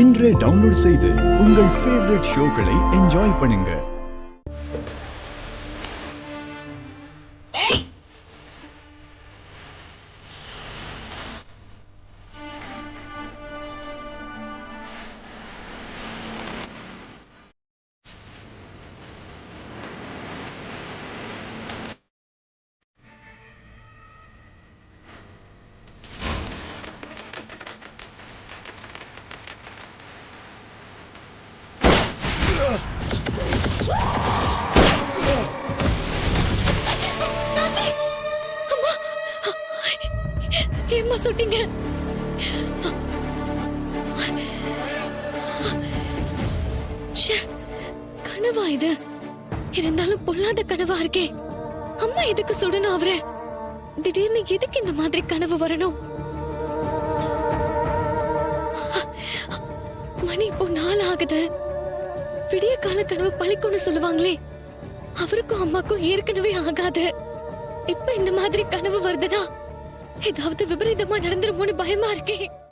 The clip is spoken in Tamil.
இன்றே டவுன்லோட் செய்து உங்கள் ஃபேவரட் ஷோக்களை என்ஜாய் பண்ணுங்க. ஏம்மா சுட்டீங்க? கனவா இது? இருந்தாலும் பொல்லாத கனவா இருக்கே. அம்மா எதுக்கு சுடணும் அவரை? திடீர்னு எதுக்கு இந்த மாதிரி கனவு வரணும்? மணி இப்போ 4 ஆகுது. விடிய கால கனவு பழிக்கும்னு சொல்லுவாங்களே, அவருக்கும் அம்மாக்கும் ஏற்கனவே ஆகாது. இப்ப இந்த மாதிரி கனவு வருதுன்னா ஏதாவது விபரீதமா நடந்துருமோன்னு பயமா இருக்கே.